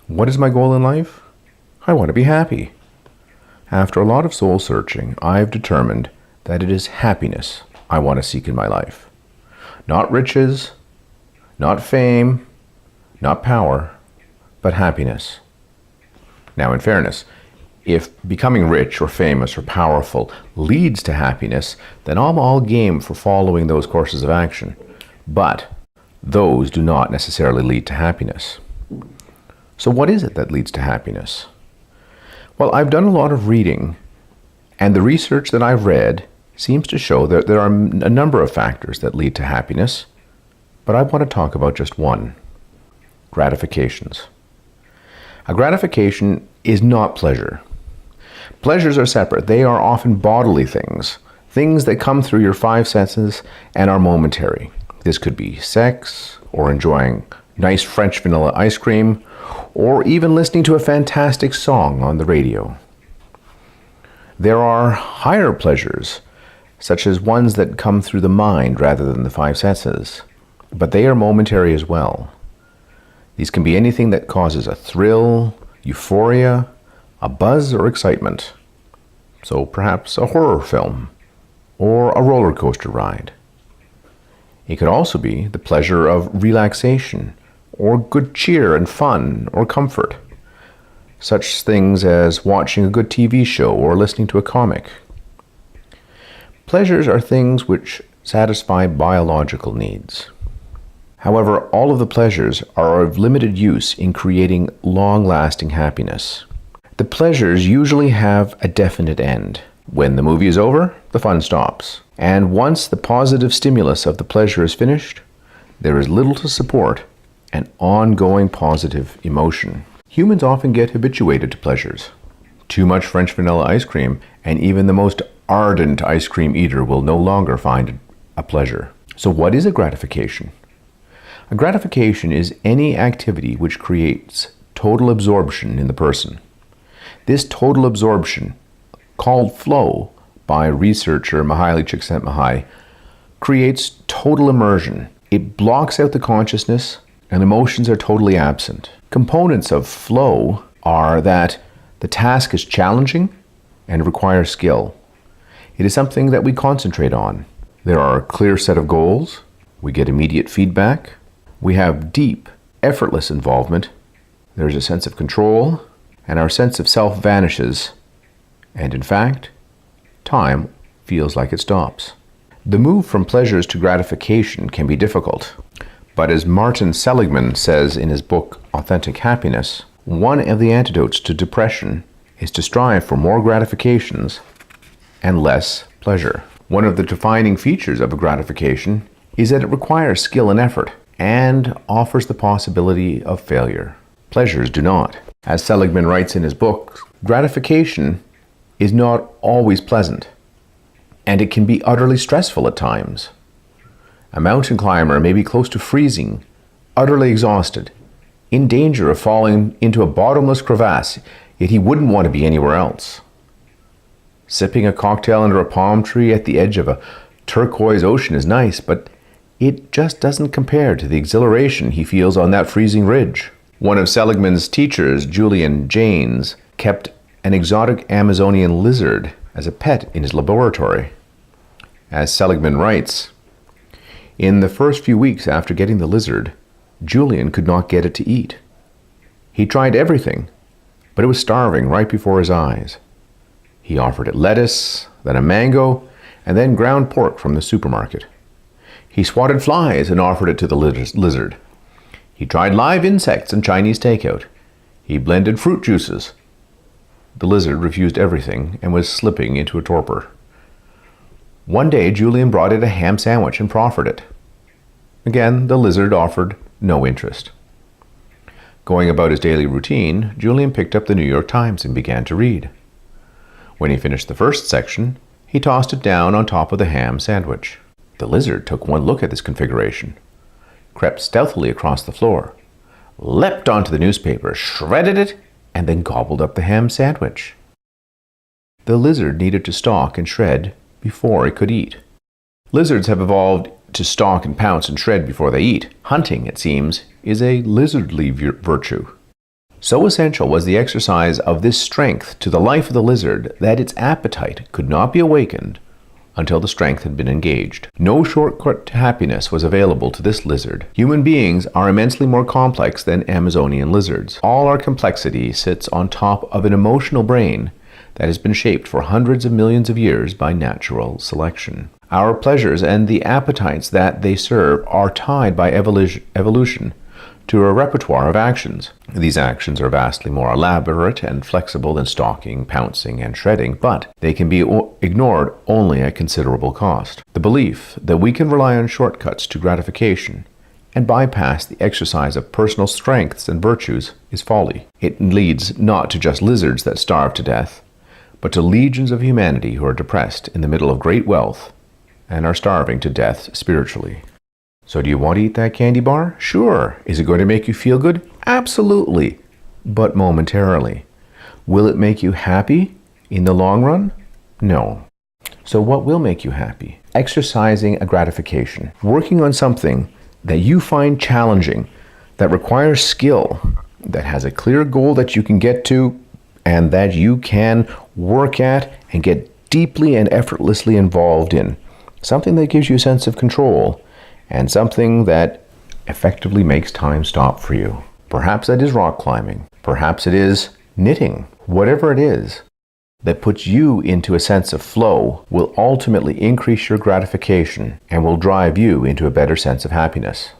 What is my goal in life? I want to be happy. After a lot of soul searching, I've determined that it is happiness I want to seek in my life. Not riches, not fame, not power, but happiness. Now, in fairness, if becoming rich or famous or powerful leads to happiness, then I'm all game for following those courses of action. But those do not necessarily lead to happiness. So what is it that leads to happiness? Well, I've done a lot of reading, and the research that I've read seems to show that there are a number of factors that lead to happiness, but I want to talk about just one: gratifications. A gratification is not pleasure. Pleasures are separate. They are often bodily things, things that come through your five senses and are momentary. This could be sex, or enjoying nice French vanilla ice cream, or even listening to a fantastic song on the radio. There are higher pleasures, such as ones that come through the mind rather than the five senses, but they are momentary as well. These can be anything that causes a thrill, euphoria, a buzz, or excitement. So perhaps a horror film or a roller coaster ride. It could also be the pleasure of relaxation or good cheer and fun or comfort, such things as watching a good TV show or listening to a comic. Pleasures are things which satisfy biological needs. However, all of the pleasures are of limited use in creating long-lasting happiness. The pleasures usually have a definite end. When the movie is over, the fun stops. And once the positive stimulus of the pleasure is finished, there is little to support an ongoing positive emotion. Humans often get habituated to pleasures. Too much French vanilla ice cream, and even the most ardent ice cream eater will no longer find a pleasure. So what is a gratification? A gratification is any activity which creates total absorption in the person. This total absorption, called flow by researcher Mihaly Csikszentmihalyi, creates total immersion. It blocks out the consciousness, and emotions are totally absent. Components of flow are that the task is challenging and requires skill. It is something that we concentrate on. There are a clear set of goals. We get immediate feedback. We have deep, effortless involvement. There's a sense of control, and our sense of self vanishes. And in fact, time feels like it stops. The move from pleasures to gratification can be difficult. But as Martin Seligman says in his book Authentic Happiness, one of the antidotes to depression is to strive for more gratifications and less pleasure. One of the defining features of a gratification is that it requires skill and effort and offers the possibility of failure. Pleasures do not. As Seligman writes in his book, gratification is not always pleasant, and it can be utterly stressful at times. A mountain climber may be close to freezing, utterly exhausted, in danger of falling into a bottomless crevasse, yet he wouldn't want to be anywhere else. Sipping a cocktail under a palm tree at the edge of a turquoise ocean is nice, but it just doesn't compare to the exhilaration he feels on that freezing ridge. One of Seligman's teachers, Julian Jaynes, kept an exotic Amazonian lizard as a pet in his laboratory. As Seligman writes, in the first few weeks after getting the lizard, Julian could not get it to eat. He tried everything, but it was starving right before his eyes. He offered it lettuce, then a mango, and then ground pork from the supermarket. He swatted flies and offered it to the lizard. He tried live insects and Chinese takeout. He blended fruit juices. The lizard refused everything and was slipping into a torpor. One day, Julian brought it a ham sandwich and proffered it. Again, the lizard offered no interest. Going about his daily routine, Julian picked up the New York Times and began to read. When he finished the first section, he tossed it down on top of the ham sandwich. The lizard took one look at this configuration, crept stealthily across the floor, leapt onto the newspaper, shredded it, and then gobbled up the ham sandwich. The lizard needed to stalk and shred before it could eat. Lizards have evolved to stalk and pounce and shred before they eat. Hunting, it seems, is a lizardly virtue. So essential was the exercise of this strength to the life of the lizard that its appetite could not be awakened until the strength had been engaged. No shortcut to happiness was available to this lizard. Human beings are immensely more complex than Amazonian lizards. All our complexity sits on top of an emotional brain that has been shaped for hundreds of millions of years by natural selection. Our pleasures and the appetites that they serve are tied by evolution to a repertoire of actions. These actions are vastly more elaborate and flexible than stalking, pouncing, and shredding, but they can be ignored only at considerable cost. The belief that we can rely on shortcuts to gratification and bypass the exercise of personal strengths and virtues is folly. It leads not to just lizards that starve to death, but to legions of humanity who are depressed in the middle of great wealth and are starving to death spiritually. So do you want to eat that candy bar? Sure. Is it going to make you feel good? Absolutely. But momentarily. Will it make you happy in the long run? No. So what will make you happy? Exercising a gratification. Working on something that you find challenging, that requires skill, that has a clear goal that you can get to, and that you can work at and get deeply and effortlessly involved in. Something that gives you a sense of control, and something that effectively makes time stop for you. Perhaps that is rock climbing. Perhaps it is knitting. Whatever it is that puts you into a sense of flow will ultimately increase your gratification and will drive you into a better sense of happiness.